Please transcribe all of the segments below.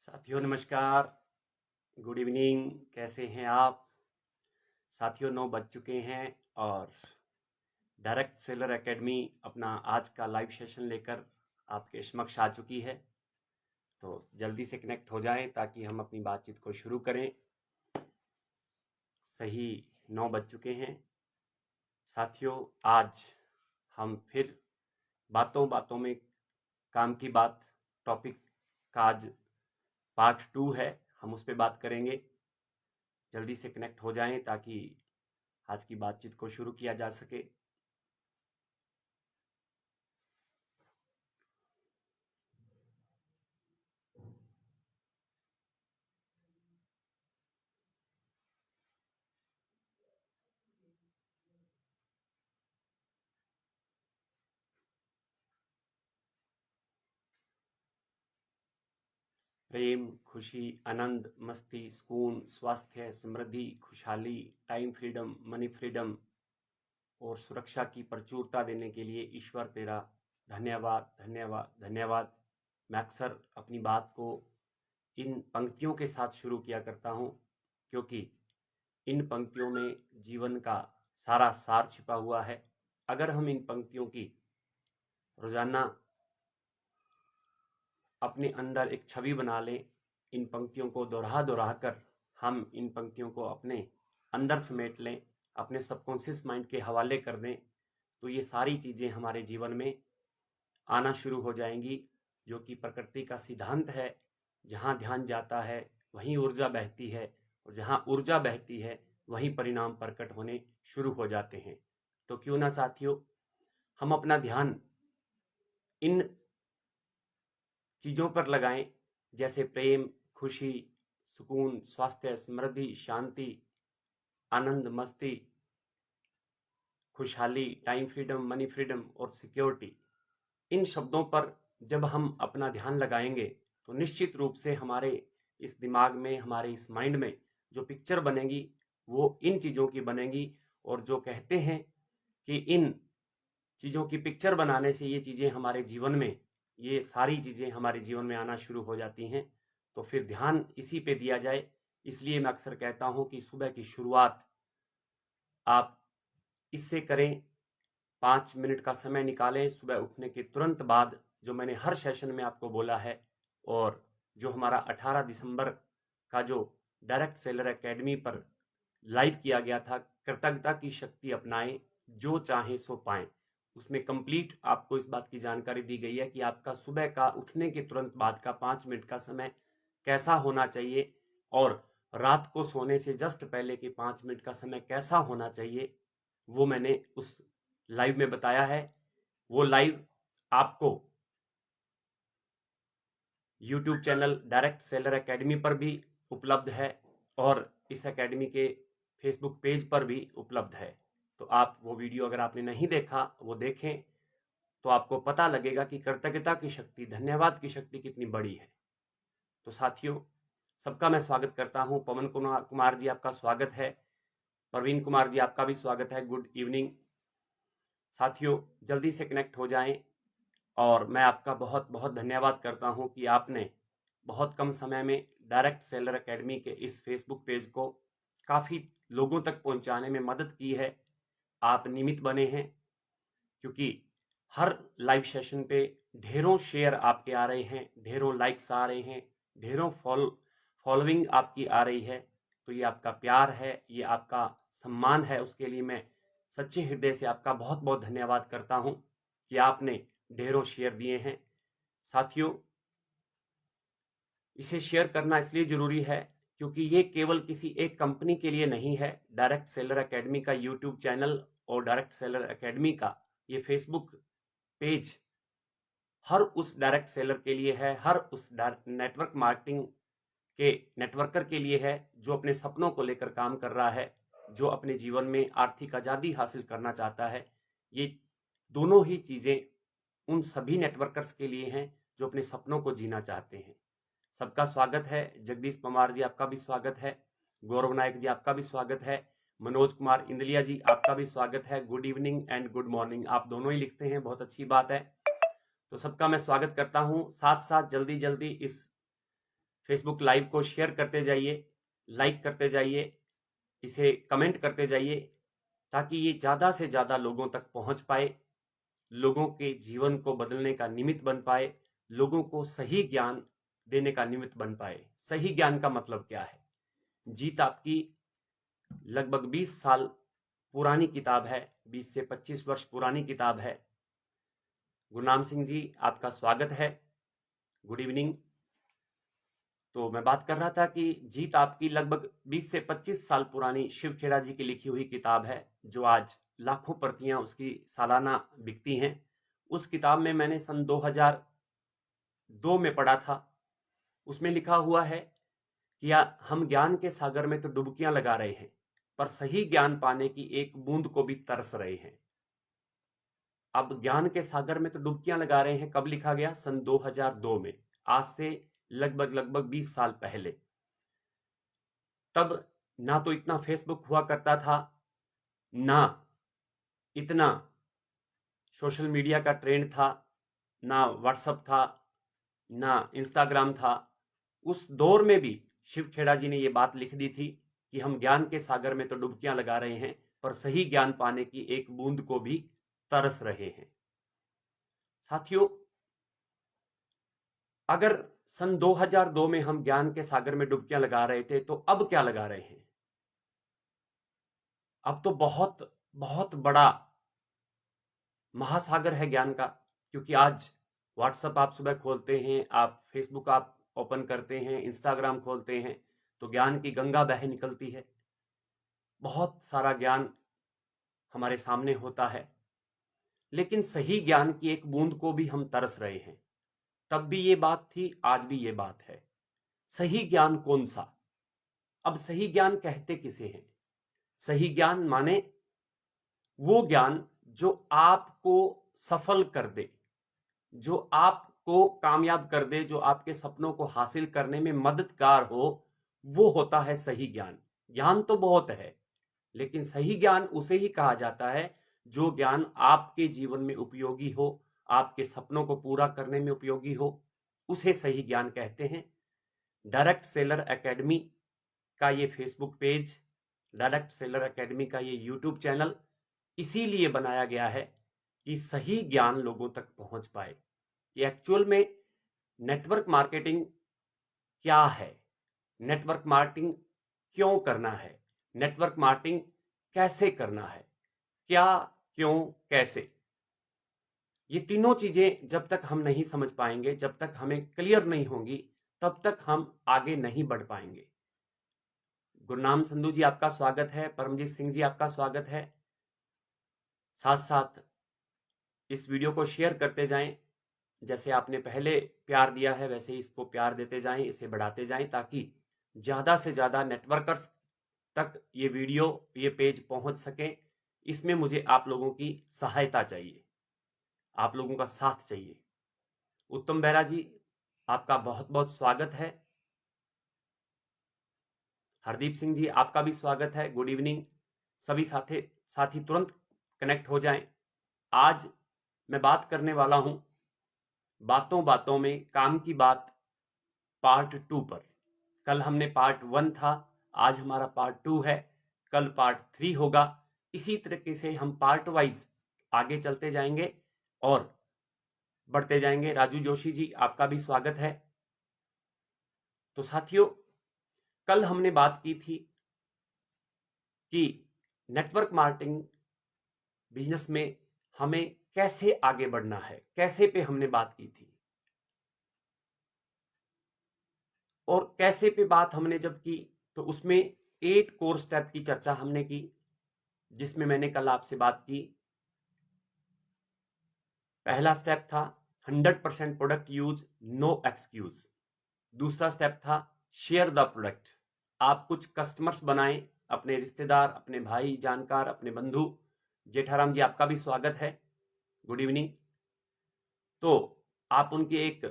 साथियों नमस्कार। Good evening. कैसे हैं आप साथियों? 9 बज चुके हैं और डायरेक्ट सेलर एकेडमी अपना आज का लाइव सेशन लेकर आपके समक्ष आ चुकी है। तो जल्दी से कनेक्ट हो जाएं ताकि हम अपनी बातचीत को शुरू करें। सही 9 बज चुके हैं साथियों। आज हम फिर बातों बातों में काम की बात टॉपिक का आज पार्ट 2 है। हम उस पर बात करेंगे। जल्दी से कनेक्ट हो जाएं ताकि आज की बातचीत को शुरू किया जा सके। प्रेम, खुशी, आनंद, मस्ती, सुकून, स्वास्थ्य, समृद्धि, खुशहाली, टाइम फ्रीडम, मनी फ्रीडम और सुरक्षा की प्रचुरता देने के लिए ईश्वर तेरा धन्यवाद धन्यवाद धन्यवाद। मैं अक्सर अपनी बात को इन पंक्तियों के साथ शुरू किया करता हूँ क्योंकि इन पंक्तियों में जीवन का सारा सार छिपा हुआ है। अगर हम इन पंक्तियों की रोजाना अपने अंदर एक छवि बना लें, इन पंक्तियों को दोहरा दोहरा कर हम इन पंक्तियों को अपने अंदर समेट लें, अपने सबकॉन्शियस माइंड के हवाले कर दें, तो ये सारी चीज़ें हमारे जीवन में आना शुरू हो जाएंगी। जो कि प्रकृति का सिद्धांत है, जहाँ ध्यान जाता है वहीं ऊर्जा बहती है और जहाँ ऊर्जा बहती है वहीं परिणाम प्रकट होने शुरू हो जाते हैं। तो क्यों ना साथियों हम अपना ध्यान इन चीज़ों पर लगाएं, जैसे प्रेम, खुशी, सुकून, स्वास्थ्य, समृद्धि, शांति, आनंद, मस्ती, खुशहाली, टाइम फ्रीडम, मनी फ्रीडम और सिक्योरिटी। इन शब्दों पर जब हम अपना ध्यान लगाएंगे तो निश्चित रूप से हमारे इस दिमाग में, हमारे इस माइंड में जो पिक्चर बनेगी वो इन चीज़ों की बनेगी। और जो कहते हैं कि इन चीज़ों की पिक्चर बनाने से ये चीज़ें हमारे जीवन में, ये सारी चीज़ें हमारे जीवन में आना शुरू हो जाती हैं। तो फिर ध्यान इसी पे दिया जाए। इसलिए मैं अक्सर कहता हूँ कि सुबह की शुरुआत आप इससे करें। 5 मिनट का समय निकालें सुबह उठने के तुरंत बाद, जो मैंने हर सेशन में आपको बोला है और जो हमारा 18 दिसंबर का जो डायरेक्ट सेलर एकेडमी पर लाइव किया गया था, कृतज्ञता की शक्ति अपनाएं, जो चाहें सो पाएं। उसमें कंप्लीट आपको इस बात की जानकारी दी गई है कि आपका सुबह का उठने के तुरंत बाद का 5 मिनट का समय कैसा होना चाहिए और रात को सोने से जस्ट पहले के 5 मिनट का समय कैसा होना चाहिए, वो मैंने उस लाइव में बताया है। वो लाइव आपको YouTube channel direct seller academy पर भी उपलब्ध है और इस एकेडमी के फेसबुक पेज पर भी उपलब्ध है। तो आप वो वीडियो अगर आपने नहीं देखा वो देखें, तो आपको पता लगेगा कि कृतज्ञता की शक्ति, धन्यवाद की शक्ति कितनी बड़ी है। तो साथियों सबका मैं स्वागत करता हूं। पवन कुमार जी आपका स्वागत है। प्रवीण कुमार जी आपका भी स्वागत है। गुड इवनिंग साथियों, जल्दी से कनेक्ट हो जाएं। और मैं आपका बहुत बहुत धन्यवाद करता हूं कि आपने बहुत कम समय में डायरेक्ट सेलर एकेडमी के इस फेसबुक पेज को काफ़ी लोगों तक पहुंचाने में मदद की है। आप निमित्त बने हैं क्योंकि हर लाइव सेशन पे ढेरों शेयर आपके आ रहे हैं, ढेरों लाइक्स आ रहे हैं, ढेरों फॉलोइंग आपकी आ रही है। तो ये आपका प्यार है, ये आपका सम्मान है। उसके लिए मैं सच्चे हृदय से आपका बहुत बहुत धन्यवाद करता हूं कि आपने ढेरों शेयर दिए हैं। साथियों इसे शेयर करना इसलिए जरूरी है क्योंकि ये केवल किसी एक कंपनी के लिए नहीं है। डायरेक्ट सेलर एकेडमी का यूट्यूब चैनल और डायरेक्ट सेलर एकेडमी का ये फेसबुक पेज हर उस डायरेक्ट सेलर के लिए है, हर उस नेटवर्क मार्केटिंग के नेटवर्कर के लिए है जो अपने सपनों को लेकर काम कर रहा है, जो अपने जीवन में आर्थिक आज़ादी हासिल करना चाहता है। ये दोनों ही चीज़ें उन सभी नेटवर्कर्स के लिए हैं जो अपने सपनों को जीना चाहते हैं। सबका स्वागत है। जगदीश पवार जी आपका भी स्वागत है। गौरव नायक जी आपका भी स्वागत है। मनोज कुमार इंदलिया जी आपका भी स्वागत है। Good evening and good morning, आप दोनों ही लिखते हैं, बहुत अच्छी बात है। तो सबका मैं स्वागत करता हूं। साथ साथ जल्दी जल्दी इस फेसबुक लाइव को शेयर करते जाइए, लाइक करते जाइए, इसे कमेंट करते जाइए, ताकि ये ज़्यादा से ज़्यादा लोगों तक पहुंच पाए, लोगों के जीवन को बदलने का निमित्त बन पाए, लोगों को सही ज्ञान देने का निमित्त बन पाए। सही ज्ञान का मतलब क्या है? जीत आपकी लगभग 20 साल पुरानी किताब है, 20 से 25 वर्ष पुरानी किताब है। गुरनाम सिंह जी, आपका स्वागत है। Good evening. तो मैं बात कर रहा था कि जीत आपकी लगभग 20 से 25 साल पुरानी शिव खेड़ा जी की लिखी हुई किताब है, जो आज लाखों प्रतियां उसकी सालाना बिकती हैं। उस किताब में मैंने सन 2002 में पढ़ा था। उसमें लिखा हुआ है कि हम ज्ञान के सागर में तो डुबकियां लगा रहे हैं, पर सही ज्ञान पाने की एक बूंद को भी तरस रहे हैं। अब ज्ञान के सागर में तो डुबकियां लगा रहे हैं, कब लिखा गया? सन 2002 में, आज से लगभग 20 साल पहले। तब ना तो इतना फेसबुक हुआ करता था, ना इतना सोशल मीडिया का ट्रेंड था, ना व्हाट्सएप था, ना इंस्टाग्राम था। उस दौर में भी शिव खेड़ा जी ने यह बात लिख दी थी कि हम ज्ञान के सागर में तो डुबकियां लगा रहे हैं, पर सही ज्ञान पाने की एक बूंद को भी तरस रहे हैं। साथियों, अगर सन 2002 में हम ज्ञान के सागर में डुबकियां लगा रहे थे, तो अब क्या लगा रहे हैं? अब तो बहुत बहुत बड़ा महासागर है ज्ञान का, क्योंकि आज व्हाट्सएप आप सुबह खोलते हैं, आप फेसबुक आप ओपन करते हैं, इंस्टाग्राम खोलते हैं, तो ज्ञान की गंगा बह निकलती है। बहुत सारा ज्ञान हमारे सामने होता है, लेकिन सही ज्ञान की एक बूंद को भी हम तरस रहे हैं। तब भी ये बात थी, आज भी ये बात है। सही ज्ञान कौन सा? अब सही ज्ञान कहते किसे हैं? सही ज्ञान माने वो ज्ञान जो आपको सफल कर दे, जो आपको कामयाब कर दे, जो आपके सपनों को हासिल करने में मददगार हो, वो होता है सही ज्ञान। ज्ञान तो बहुत है, लेकिन सही ज्ञान उसे ही कहा जाता है जो ज्ञान आपके जीवन में उपयोगी हो, आपके सपनों को पूरा करने में उपयोगी हो, उसे सही ज्ञान कहते हैं। डायरेक्ट सेलर एकेडमी का ये Facebook page, direct seller academy का ये यूट्यूब चैनल इसीलिए बनाया गया है कि सही ज्ञान लोगों तक पहुंच पाए, कि एक्चुअल में नेटवर्क मार्केटिंग क्या है, नेटवर्क मार्केटिंग क्यों करना है, नेटवर्क मार्केटिंग कैसे करना है, क्या, क्यों, कैसे। ये तीनों चीजें जब तक हम नहीं समझ पाएंगे, जब तक हमें क्लियर नहीं होंगी, तब तक हम आगे नहीं बढ़ पाएंगे। गुरनाम संधू जी, आपका स्वागत है। परमजीत सिंह जी, आपका स्वागत है। साथ साथ इस वीडियो को शेयर करते जाएं। जैसे आपने पहले प्यार दिया है, वैसे ही इसको प्यार देते जाएं, इसे बढ़ाते जाएं, ताकि ज़्यादा से ज़्यादा नेटवर्कर्स तक ये वीडियो, ये पेज पहुंच सके। इसमें मुझे आप लोगों की सहायता चाहिए, आप लोगों का साथ चाहिए। उत्तम बेरा जी, आपका बहुत बहुत स्वागत है। हरदीप सिंह जी, आपका भी स्वागत है। Good evening. सभी साथी तुरंत कनेक्ट हो जाएं। आज मैं बात करने वाला हूं बातों बातों में काम की बात पार्ट 2 पर। कल हमने पार्ट 1 था, आज हमारा पार्ट 2 है, कल पार्ट 3 होगा। इसी तरीके से हम पार्ट वाइज आगे चलते जाएंगे और बढ़ते जाएंगे। राजू जोशी जी, आपका भी स्वागत है। तो साथियों, कल हमने बात की थी कि नेटवर्क मार्केटिंग बिजनेस में हमें कैसे आगे बढ़ना है, कैसे पे हमने बात की थी। और कैसे पे बात हमने जब की, तो उसमें 8 कोर स्टेप की चर्चा हमने की, जिसमें मैंने कल आपसे बात की। पहला स्टेप था 100% प्रोडक्ट यूज, नो एक्सक्यूज। दूसरा स्टेप था शेयर द प्रोडक्ट। आप कुछ कस्टमर्स बनाएं, अपने रिश्तेदार, अपने भाई, जानकार, अपने बंधु। जेठाराम जी, आपका भी स्वागत है। Good evening. तो आप उनकी एक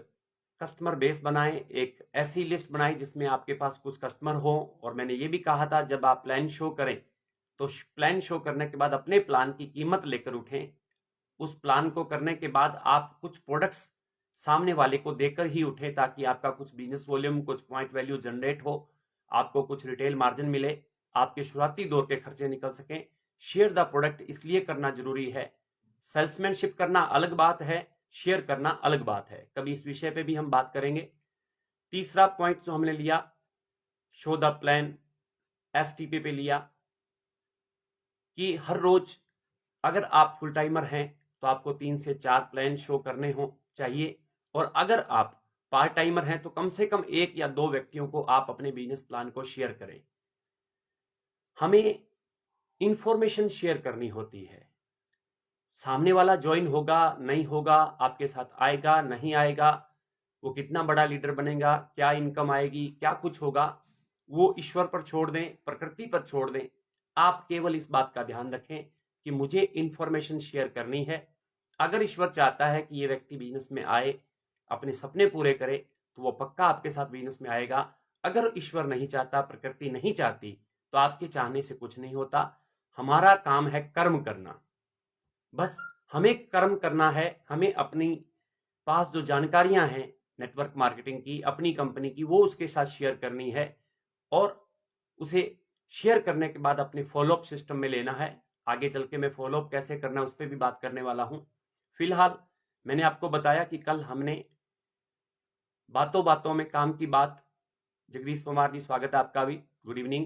कस्टमर बेस बनाएं, एक ऐसी लिस्ट बनाएं जिसमें आपके पास कुछ कस्टमर हो। और मैंने ये भी कहा था, जब आप प्लान शो करें तो प्लान शो करने के बाद अपने प्लान की कीमत लेकर उठें। उस प्लान को करने के बाद आप कुछ प्रोडक्ट्स सामने वाले को देकर ही उठें ताकि आपका कुछ बिजनेस वॉल्यूम, कुछ पॉइंट वैल्यू जनरेट हो, आपको कुछ रिटेल मार्जिन मिले, आपके शुरुआती दौर के खर्चे निकल सकें। शेयर द प्रोडक्ट इसलिए करना जरूरी है। सेल्समैनशिप करना अलग बात है, शेयर करना अलग बात है। कभी इस विषय पे भी हम बात करेंगे। तीसरा पॉइंट जो हमने लिया, शो द प्लान, STP पे लिया कि हर रोज अगर आप फुल टाइमर हैं तो आपको 3 से 4 प्लान शो करने हो चाहिए, और अगर आप पार्ट टाइमर हैं तो कम से कम 1 या 2 व्यक्तियों को आप अपने बिजनेस प्लान को शेयर करें। हमें इंफॉर्मेशन शेयर करनी होती है। सामने वाला ज्वाइन होगा नहीं होगा, आपके साथ आएगा नहीं आएगा, वो कितना बड़ा लीडर बनेगा, क्या इनकम आएगी, क्या कुछ होगा, वो ईश्वर पर छोड़ दें, प्रकृति पर छोड़ दें। आप केवल इस बात का ध्यान रखें कि मुझे इंफॉर्मेशन शेयर करनी है। अगर ईश्वर चाहता है कि ये व्यक्ति बिजनेस में आए, अपने सपने पूरे करे, तो वो पक्का आपके साथ बिजनेस में आएगा। अगर ईश्वर नहीं चाहता, प्रकृति नहीं चाहती, तो आपके चाहने से कुछ नहीं होता। हमारा काम है कर्म करना, बस हमें कर्म करना है। हमें अपनी पास जो जानकारियां हैं नेटवर्क मार्केटिंग की, अपनी कंपनी की, वो उसके साथ शेयर करनी है, और उसे शेयर करने के बाद अपने फॉलोअप सिस्टम में लेना है। आगे चल के मैं फॉलोअप कैसे करना है उस पर भी बात करने वाला हूं। फिलहाल मैंने आपको बताया कि कल हमने बातों बातों में काम की बात, जगदीश कुमार जी स्वागत है आपका भी, गुड इवनिंग।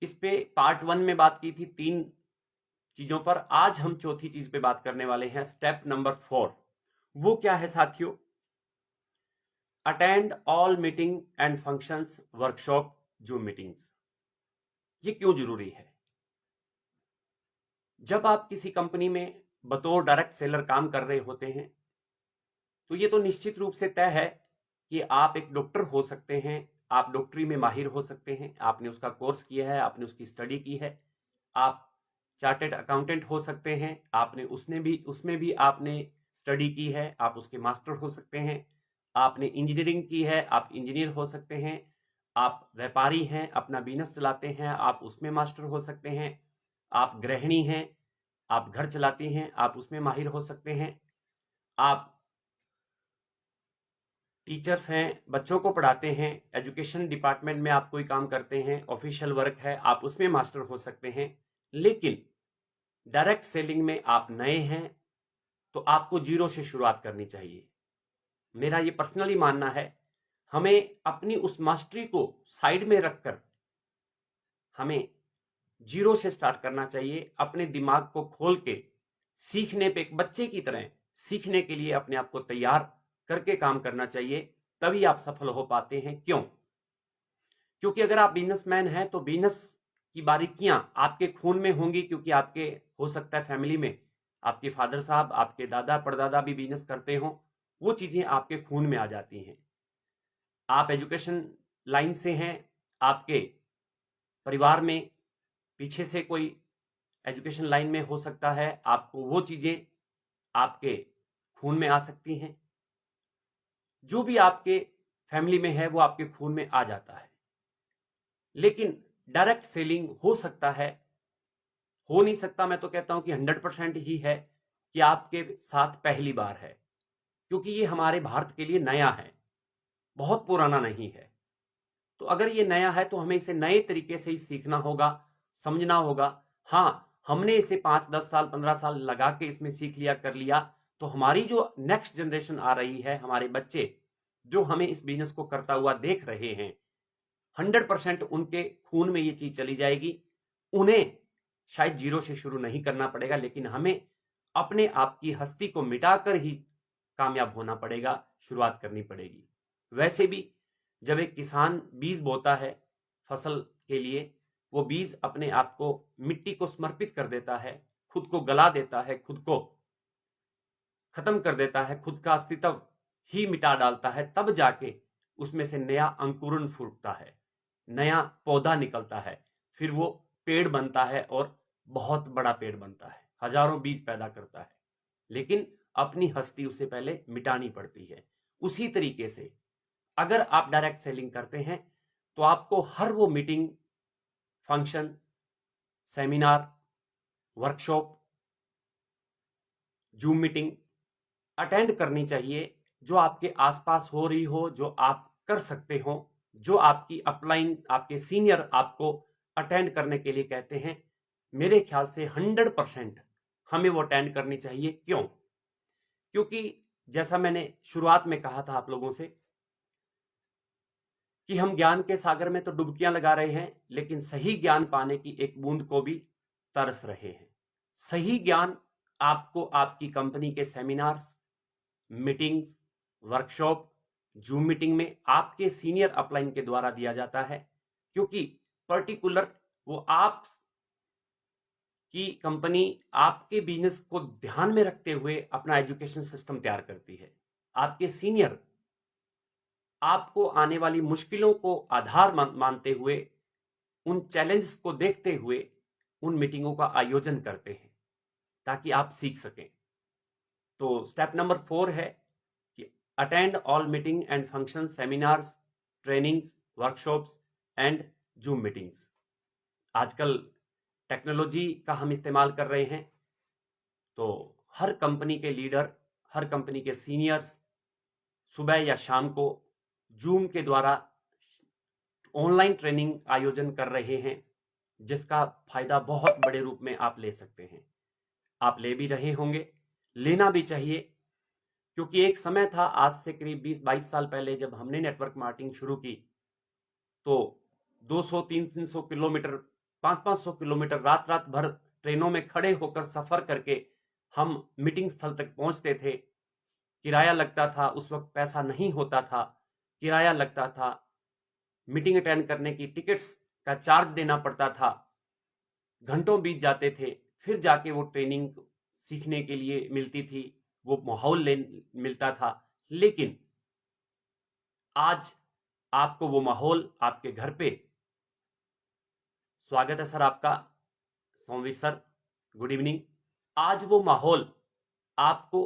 इस पे पार्ट 1 में बात की थी 3 चीजों पर। आज हम चौथी चीज पे बात करने वाले हैं, स्टेप नंबर 4। वो क्या है साथियों? Attend all meeting and functions, workshop, zoom meetings. ये क्यों जरूरी है? जब आप किसी कंपनी में बतौर डायरेक्ट सेलर काम कर रहे होते हैं तो ये तो निश्चित रूप से तय है कि आप एक डॉक्टर हो सकते हैं, आप डॉक्टरी में माहिर हो सकते हैं, आपने उसका कोर्स किया है, आपने उसकी स्टडी की है। आप चार्टेड अकाउंटेंट हो सकते हैं, आपने उसमें भी आपने स्टडी की है, आप उसके मास्टर हो सकते हैं। आपने इंजीनियरिंग की है, आप इंजीनियर हो सकते हैं। आप व्यापारी हैं, अपना बिजनेस चलाते हैं, आप उसमें मास्टर हो सकते हैं। आप गृहिणी हैं, आप घर चलाती हैं, आप उसमें माहिर हो सकते हैं। आप टीचर्स हैं, बच्चों को पढ़ाते हैं, एजुकेशन डिपार्टमेंट में आप कोई काम करते हैं, ऑफिशियल वर्क है, आप उसमें मास्टर हो सकते हैं। लेकिन डायरेक्ट सेलिंग में आप नए हैं तो आपको जीरो से शुरुआत करनी चाहिए। मेरा ये पर्सनली मानना है, हमें अपनी उस मास्टरी को साइड में रखकर हमें जीरो से स्टार्ट करना चाहिए। अपने दिमाग को खोल के सीखने पे, एक बच्चे की तरह सीखने के लिए अपने आप को तैयार करके काम करना चाहिए, तभी आप सफल हो पाते हैं। क्यों? क्योंकि अगर आप बिजनेसमैन हैं तो बिजनेस की बारीकियां आपके खून में होंगी, क्योंकि आपके हो सकता है फैमिली में आपके फादर साहब, आपके दादा परदादा भी बिजनेस करते हो, वो चीजें आपके खून में आ जाती हैं। आप एजुकेशन लाइन से हैं, आपके परिवार में पीछे से कोई एजुकेशन लाइन में हो सकता है, आपको वो चीजें आपके खून में आ सकती हैं। जो भी आपके फैमिली में है वो आपके खून में आ जाता है। लेकिन डायरेक्ट सेलिंग हो सकता है, हो नहीं सकता, मैं तो कहता हूं कि 100% ही है कि आपके साथ पहली बार है, क्योंकि ये हमारे भारत के लिए नया है, बहुत पुराना नहीं है। तो अगर ये नया है तो हमें इसे नए तरीके से ही सीखना होगा, समझना होगा। हाँ, हमने इसे 5, 10 साल, 15 साल लगा के इसमें सीख लिया, कर लिया, तो हमारी जो नेक्स्ट जनरेशन आ रही है, हमारे बच्चे जो हमें इस बिजनेस को करता हुआ देख रहे हैं, 100% उनके खून में ये चीज चली जाएगी। उन्हें शायद जीरो से शुरू नहीं करना पड़ेगा, लेकिन हमें अपने आप की हस्ती को मिटाकर ही कामयाब होना पड़ेगा, शुरुआत करनी पड़ेगी। वैसे भी जब एक किसान बीज बोता है फसल के लिए, वो बीज अपने आप को मिट्टी को समर्पित कर देता है, खुद को गला देता है, खुद को खत्म कर देता है, खुद का अस्तित्व ही मिटा डालता है, तब जाके उसमें से नया अंकुरण फूटता है, नया पौधा निकलता है, फिर वो पेड़ बनता है और बहुत बड़ा पेड़ बनता है, हजारों बीज पैदा करता है। लेकिन अपनी हस्ती उसे पहले मिटानी पड़ती है। उसी तरीके से अगर आप डायरेक्ट सेलिंग करते हैं तो आपको हर वो meeting, function, seminar, workshop, zoom meeting, attend करनी चाहिए, जो आपके आसपास हो रही हो, जो आप कर सकते हो, जो आपकी अपलाइन आपके सीनियर आपको अटेंड करने के लिए कहते हैं। मेरे ख्याल से 100% हमें वो अटेंड करनी चाहिए। क्यों? क्योंकि जैसा मैंने शुरुआत में कहा था आप लोगों से कि हम ज्ञान के सागर में तो डुबकियां लगा रहे हैं, लेकिन सही ज्ञान पाने की एक बूंद को भी तरस रहे हैं। सही ज्ञान आपको आपकी कंपनी के seminars, meetings, workshop, zoom meeting में आपके सीनियर अपलाइन के द्वारा दिया जाता है, क्योंकि पर्टिकुलर वो आप की कंपनी आपके बिजनेस को ध्यान में रखते हुए अपना एजुकेशन सिस्टम तैयार करती है। आपके सीनियर आपको आने वाली मुश्किलों को आधार मानते हुए, उन चैलेंज को देखते हुए उन मीटिंगों का आयोजन करते हैं ताकि आप सीख सकें। तो स्टेप नंबर 4 है कि attend all meeting and function, seminars, trainings, workshops and zoom meetings. आजकल टेक्नोलॉजी का हम इस्तेमाल कर रहे हैं, तो हर कंपनी के लीडर, हर कंपनी के सीनियर्स सुबह या शाम को जूम के द्वारा ऑनलाइन ट्रेनिंग आयोजन कर रहे हैं, जिसका फायदा बहुत बड़े रूप में आप ले सकते हैं। आप ले भी रहे होंगे, लेना भी चाहिए, क्योंकि एक समय था आज से करीब 20-22 साल पहले जब हमने नेटवर्क मार्केटिंग शुरू की, तो 200-300 किलोमीटर, 500-500 किलोमीटर रात रात भर ट्रेनों में खड़े होकर सफर करके हम मीटिंग स्थल तक पहुंचते थे। किराया लगता था, उस वक्त पैसा नहीं होता था, किराया लगता था, मीटिंग अटेंड करने की टिकट्स का चार्ज देना पड़ता था, घंटों बीत जाते थे, फिर जाके वो ट्रेनिंग सीखने के लिए मिलती थी, वो माहौल मिलता था। लेकिन आज आपको वो माहौल आपके घर पे, स्वागत है सर आपका, सोमवीर सर, गुड इवनिंग। आज वो माहौल आपको,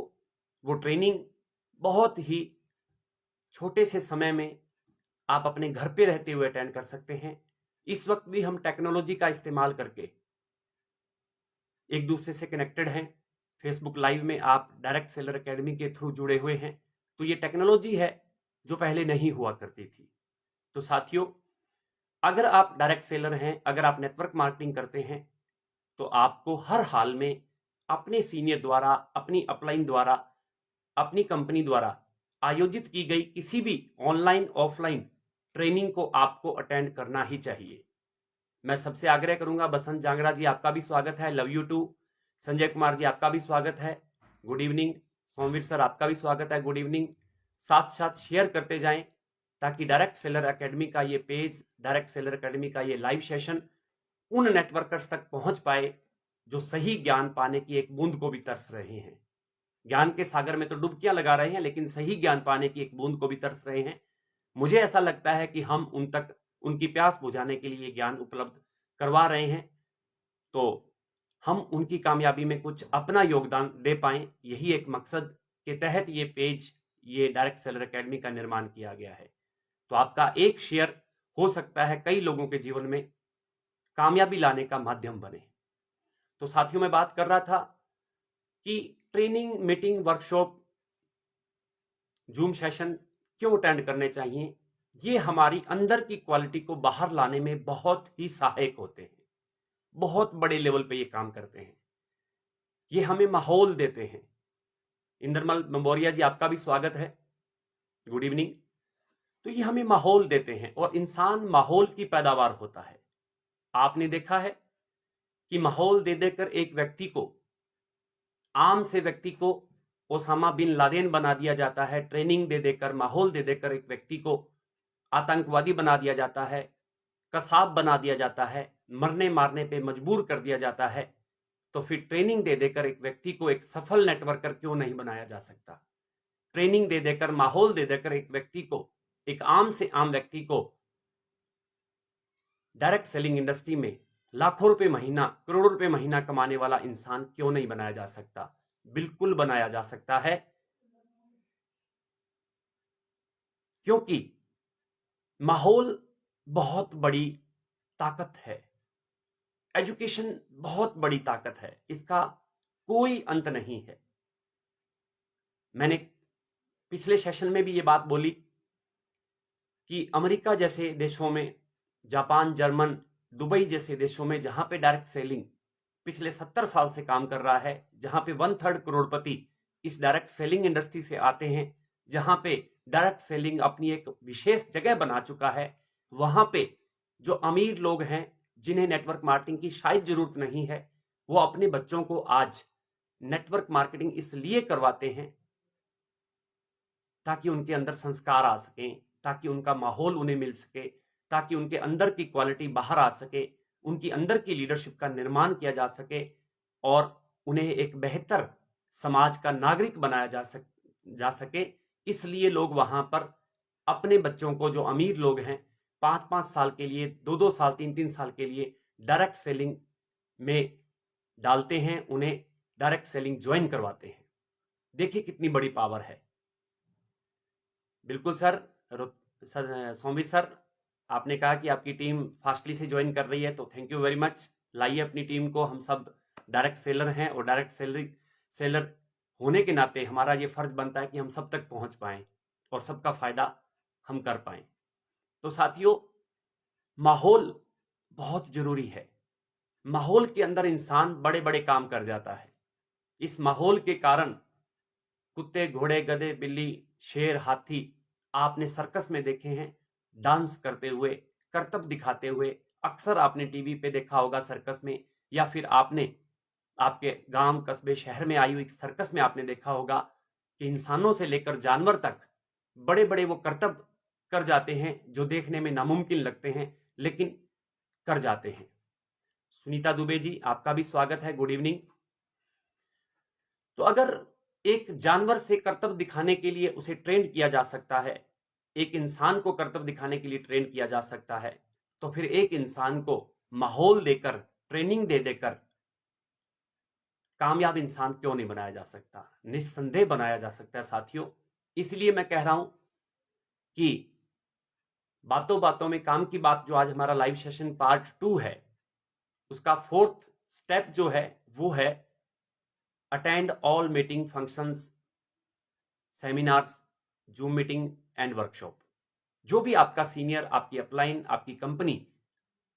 वो ट्रेनिंग बहुत ही छोटे से समय में आप अपने घर पे रहते हुए अटेंड कर सकते हैं। इस वक्त भी हम टेक्नोलॉजी का इस्तेमाल करके एक दूसरे से कनेक्टेड हैं। फेसबुक लाइव में आप डायरेक्ट सेलर एकेडमी के थ्रू जुड़े हुए हैं, तो ये टेक्नोलॉजी है जो पहले नहीं हुआ करती थी। तो साथियों, अगर आप डायरेक्ट सेलर हैं, अगर आप नेटवर्क मार्केटिंग करते हैं, तो आपको हर हाल में अपने सीनियर द्वारा, अपनी अपलाइन द्वारा, अपनी कंपनी द्वारा आयोजित की गई किसी भी ऑनलाइन ऑफलाइन ट्रेनिंग को आपको अटेंड करना ही चाहिए। मैं सबसे आग्रह करूंगा, बसंत जांगड़ा जी आपका भी स्वागत है, love you too. Sanjay Kumar ji आपका भी स्वागत है, गुड इवनिंग। सोमवीर सर आपका भी स्वागत है, गुड इवनिंग। साथ साथ शेयर करते जाएं ताकि डायरेक्ट सेलर एकेडमी का ये पेज, डायरेक्ट सेलर एकेडमी का ये लाइव सेशन उन नेटवर्कर्स तक पहुंच पाए जो सही ज्ञान पाने की एक बूंद को भी तरस रहे हैं। ज्ञान के सागर में तो डुबकियां लगा रहे हैं, लेकिन सही ज्ञान पाने की एक बूंद को भी तरस रहे हैं। मुझे ऐसा लगता है कि हम उन तक उनकी प्यास बुझाने के लिए ज्ञान उपलब्ध करवा रहे हैं, तो हम उनकी कामयाबी में कुछ अपना योगदान दे पाएं, यही एक मकसद के तहत ये पेज, ये डायरेक्ट सेलर एकेडमी का निर्माण किया गया है। तो आपका एक शेयर हो सकता है कई लोगों के जीवन में कामयाबी लाने का माध्यम बने। तो साथियों, मैं बात कर रहा था कि training, meeting, workshop, zoom session क्यों अटेंड करने चाहिए। ये हमारी अंदर की क्वालिटी को बाहर लाने में बहुत ही सहायक होते हैं, बहुत बड़े लेवल पे ये काम करते हैं, ये हमें माहौल देते हैं। इंद्रमल बंबोरिया जी आपका भी स्वागत है, गुड इवनिंग। तो ये हमें माहौल देते हैं और इंसान माहौल की पैदावार होता है। आपने देखा है कि माहौल दे देकर एक व्यक्ति को, आम से व्यक्ति को ओसामा बिन लादेन बना दिया जाता है, ट्रेनिंग दे देकर, माहौल दे देकर एक व्यक्ति को आतंकवादी बना दिया जाता है, कसाब बना दिया जाता है, मरने मारने पे मजबूर कर दिया जाता है। तो फिर ट्रेनिंग दे देकर एक व्यक्ति को एक सफल नेटवर्कर क्यों नहीं बनाया जा सकता। ट्रेनिंग दे देकर, माहौल दे देकर एक व्यक्ति को, एक आम से आम व्यक्ति को डायरेक्ट सेलिंग इंडस्ट्री में लाखों रुपए महीना, करोड़ों रुपए महीना कमाने वाला इंसान क्यों नहीं बनाया जा सकता। बिल्कुल बनाया जा सकता है, क्योंकि माहौल बहुत बड़ी ताकत है। एजुकेशन बहुत बड़ी ताकत है, इसका कोई अंत नहीं है। मैंने पिछले सेशन में भी ये बात बोली कि अमेरिका जैसे देशों में, जापान, जर्मन, दुबई जैसे देशों में जहां पे डायरेक्ट सेलिंग पिछले 70 साल से काम कर रहा है, जहां पे 1/3 करोड़पति इस डायरेक्ट सेलिंग इंडस्ट्री से आते हैं, जहां पे डायरेक्ट सेलिंग अपनी एक विशेष जगह बना चुका है, वहां पे जो अमीर लोग हैं जिन्हें नेटवर्क मार्केटिंग की शायद जरूरत नहीं है, वो अपने बच्चों को आज नेटवर्क मार्केटिंग इसलिए करवाते हैं ताकि उनके अंदर संस्कार आ सकें, ताकि उनका माहौल उन्हें मिल सके, ताकि उनके अंदर की क्वालिटी बाहर आ सके, उनकी अंदर की लीडरशिप का निर्माण किया जा सके और उन्हें एक बेहतर समाज का नागरिक बनाया जा सके। इसलिए लोग वहां पर अपने बच्चों को, जो अमीर लोग हैं, 5-5 साल के लिए, 2-2 साल, 3-3 साल के लिए डायरेक्ट सेलिंग में डालते हैं, उन्हें डायरेक्ट सेलिंग ज्वाइन करवाते हैं। देखिए कितनी बड़ी पावर है। बिल्कुल सर, सोमवीर सर, आपने कहा कि आपकी टीम फास्टली से ज्वाइन कर रही है, तो थैंक यू वेरी मच। लाइए अपनी टीम को, हम सब डायरेक्ट सेलर हैं और डायरेक्ट सेलर होने के नाते हमारा ये फर्ज बनता है कि हम सब तक पहुंच पाएं और सबका फायदा हम कर पाएं। तो साथियों, माहौल बहुत जरूरी है। माहौल के अंदर इंसान बड़े बड़े काम कर जाता है। इस माहौल के कारण कुत्ते, घोड़े, गधे, बिल्ली, शेर, हाथी आपने सर्कस में देखे हैं डांस करते हुए, करतब दिखाते हुए। अक्सर आपने टीवी पे देखा होगा सर्कस में, या फिर आपने आपके गांव, कस्बे, शहर में आई हुई सर्कस में आपने देखा होगा कि इंसानों से लेकर जानवर तक बड़े बड़े वो करतब कर जाते हैं जो देखने में नामुमकिन लगते हैं, लेकिन कर जाते हैं। सुनीता दुबे जी, आपका भी स्वागत है, गुड इवनिंग। तो अगर एक जानवर से करतब दिखाने के लिए उसे ट्रेन किया जा सकता है, एक इंसान को करतब दिखाने के लिए ट्रेन किया जा सकता है, तो फिर एक इंसान को माहौल देकर, ट्रेनिंग दे देकर कामयाब इंसान क्यों नहीं बनाया जा सकता? निस्संदेह बनाया जा सकता है साथियों। इसलिए मैं कह रहा हूं कि बातों बातों में काम की बात, जो आज हमारा लाइव सेशन पार्ट 2 है, उसका 4th स्टेप जो है वो है attend all meeting, functions, seminars, zoom meeting and workshop. जो भी आपका सीनियर, आपकी अपलाइन, आपकी कंपनी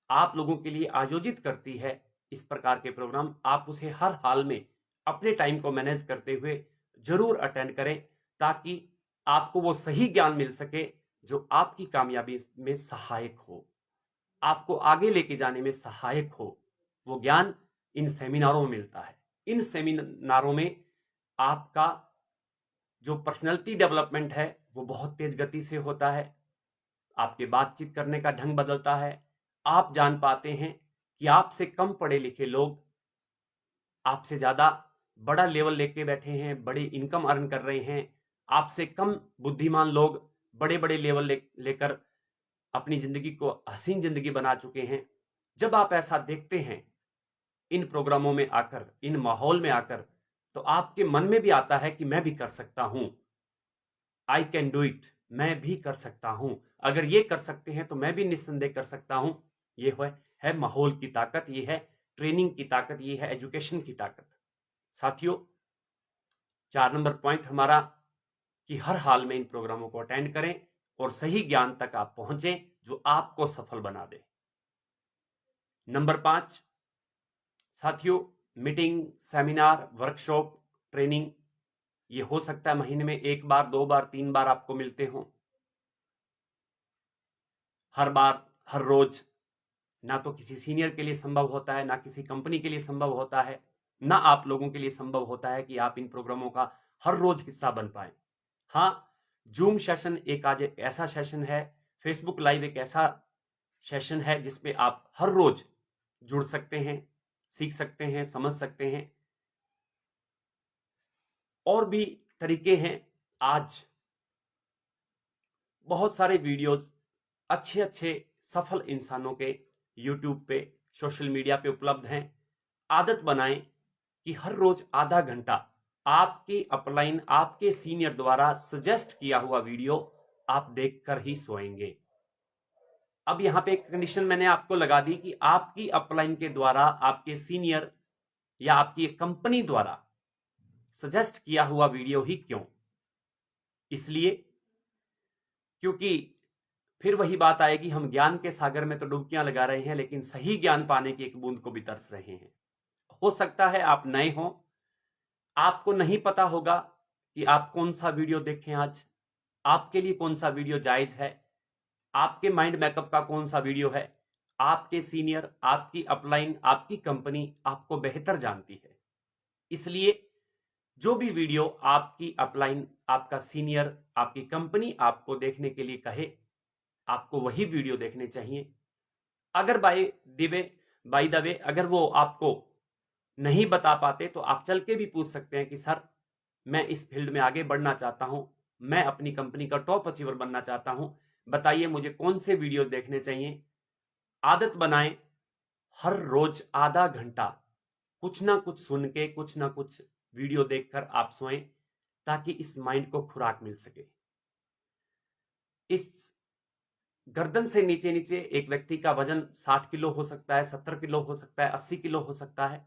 आप लोगों के लिए आयोजित करती है इस प्रकार के प्रोग्राम, आप उसे हर हाल में अपने टाइम को मैनेज करते हुए जरूर अटेंड करें, ताकि आपको वो सही ज्ञान मिल सके जो आपकी कामयाबी में सहायक हो, आपको आगे लेके जाने में सहायक हो। वो ज्ञान इन सेमिनारों में मिलता है। इन सेमिनारों में आपका जो पर्सनैलिटी डेवलपमेंट है वो बहुत तेज गति से होता है। आपके बातचीत करने का ढंग बदलता है। आप जान पाते हैं कि आपसे कम पढ़े लिखे लोग आपसे ज्यादा बड़ा लेवल लेके बैठे हैं, बड़ी इनकम अर्न कर रहे हैं। आपसे कम बुद्धिमान लोग बड़े बड़े लेवल लेकर अपनी जिंदगी को हसीन जिंदगी बना चुके हैं। जब आप ऐसा देखते हैं इन प्रोग्रामों में आकर, इन माहौल में आकर, तो आपके मन में भी आता है कि मैं भी कर सकता हूं, आई कैन डू इट, मैं भी कर सकता हूं। अगर ये कर सकते हैं तो मैं भी निस्संदेह कर सकता हूं। ये है माहौल की ताकत, ये है ट्रेनिंग की ताकत, ये है एजुकेशन की ताकत। साथियों, 4 नंबर पॉइंट हमारा कि हर हाल में इन प्रोग्रामों को अटेंड करें और सही ज्ञान तक आप पहुंचे जो आपको सफल बना दे। नंबर 5 साथियों, मीटिंग, सेमिनार, वर्कशॉप, ट्रेनिंग, ये हो सकता है महीने में 1 बार, 2 बार, 3 बार आपको मिलते हों। हर बार, हर रोज ना तो किसी सीनियर के लिए संभव होता है, ना किसी कंपनी के लिए संभव होता है, ना आप लोगों के लिए संभव होता है कि आप इन प्रोग्रामों का हर रोज हिस्सा बन पाए। हाँ, जूम सेशन एक आज एक ऐसा सेशन है, फेसबुक लाइव एक ऐसा सेशन है जिसमें आप हर रोज जुड़ सकते हैं, सीख सकते हैं, समझ सकते हैं। और भी तरीके हैं। आज बहुत सारे वीडियोस अच्छे अच्छे सफल इंसानों के यूट्यूब पे, सोशल मीडिया पे उपलब्ध हैं। आदत बनाएं कि हर रोज आधा घंटा आपकी अपलाइन, आपके सीनियर द्वारा सजेस्ट किया हुआ वीडियो आप देखकर ही सोएंगे। अब यहां पे एक कंडीशन मैंने आपको लगा दी कि आपकी अपलाइन के द्वारा, आपके सीनियर या आपकी कंपनी द्वारा सजेस्ट किया हुआ वीडियो ही क्यों। इसलिए क्योंकि फिर वही बात आएगी, हम ज्ञान के सागर में तो डुबकियां लगा रहे हैं लेकिन सही ज्ञान पाने की एक बूंद को भी तरस रहे हैं। हो सकता है आप नए हो, आपको नहीं पता होगा कि आप कौन सा वीडियो देखें, आज आपके लिए कौन सा वीडियो जायज है, आपके माइंड मैकअप का कौन सा वीडियो है। आपके सीनियर, आपकी अपलाइन, आपकी कंपनी आपको बेहतर जानती है। इसलिए जो भी वीडियो आपकी अपलाइन, आपका सीनियर, आपकी कंपनी आपको देखने के लिए कहे, आपको वही वीडियो देखने चाहिए। अगर बाय द वे अगर वो आपको नहीं बता पाते तो आप चल के भी पूछ सकते हैं कि सर मैं इस फील्ड में आगे बढ़ना चाहता हूं, मैं अपनी कंपनी का टॉप अचीवर बनना चाहता हूं, बताइए मुझे कौन से वीडियो देखने चाहिए। आदत बनाएं, हर रोज आधा घंटा कुछ ना कुछ सुन के, कुछ ना कुछ वीडियो देखकर आप सोएं, ताकि इस माइंड को खुराक मिल सके। इस गर्दन से नीचे नीचे एक व्यक्ति का वजन 60 किलो हो सकता है, 70 किलो हो सकता है, 80 किलो हो सकता है,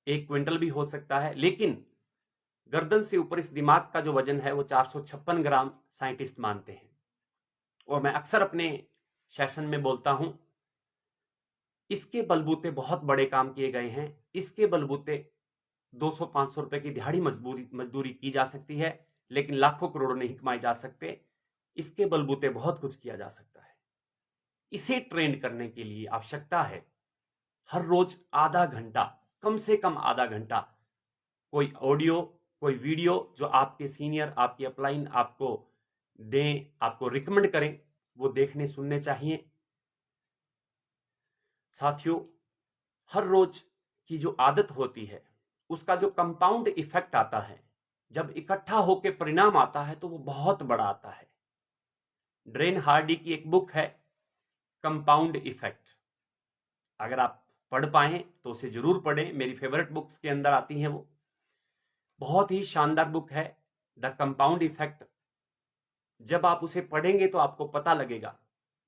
1 क्विंटल भी हो सकता है, लेकिन गर्दन से ऊपर इस दिमाग का जो वजन है वो 456 ग्राम साइंटिस्ट मानते हैं। और मैं अक्सर अपने सेशन में बोलता हूं, इसके बलबूते बहुत बड़े काम किए गए हैं। इसके बलबूते 200-500 रुपए की दिहाड़ी मजदूरी की जा सकती है, लेकिन लाखों करोड़ों नहीं कमाए जा सकते। इसके बलबूते बहुत कुछ किया जा सकता है। इसे ट्रेंड करने के लिए आवश्यकता है हर रोज आधा घंटा, कम से कम आधा घंटा, कोई ऑडियो, कोई वीडियो जो आपके सीनियर, आपकी अपलाइन आपको दें, आपको रिकमेंड करें, वो देखने सुनने चाहिए। साथियों, हर रोज की जो आदत होती है उसका जो कंपाउंड इफेक्ट आता है, जब इकट्ठा होकर परिणाम आता है तो वो बहुत बड़ा आता है। ड्रेन हार्डी की एक बुक है कंपाउंड इफेक्ट, अगर आप पढ़ पाए तो उसे जरूर पढ़ें, मेरी फेवरेट बुक्स के अंदर आती हैं वो। बहुत ही शानदार बुक है द कंपाउंड इफेक्ट। जब आप उसे पढ़ेंगे तो आपको पता लगेगा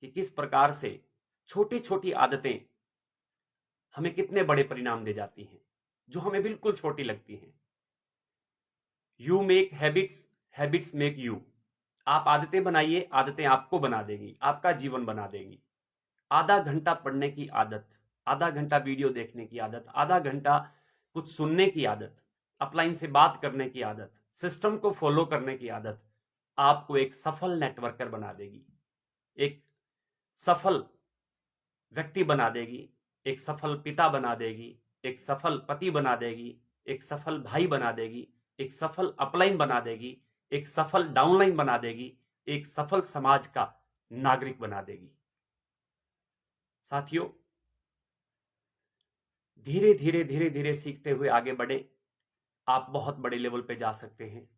कि किस प्रकार से छोटी छोटी आदतें हमें कितने बड़े परिणाम दे जाती हैं, जो हमें बिल्कुल छोटी लगती हैं। You make habits, habits make you. आप आदतें बनाइए, आदतें आपको बना देगी, आपका जीवन बना देगी। आधा घंटा पढ़ने की आदत, आधा घंटा वीडियो देखने की आदत, आधा घंटा कुछ सुनने की आदत, अपलाइन से बात करने की आदत, सिस्टम को फॉलो करने की आदत आपको एक सफल नेटवर्कर बना देगी, एक सफल व्यक्ति बना देगी, एक सफल पिता बना देगी, एक सफल पति बना देगी, एक सफल भाई बना देगी, एक सफल अपलाइन बना देगी, एक सफल डाउनलाइन बना देगी, एक सफल समाज का नागरिक बना देगी। साथियों, धीरे धीरे धीरे धीरे सीखते हुए आगे बढ़े, आप बहुत बड़े लेवल पे जा सकते हैं।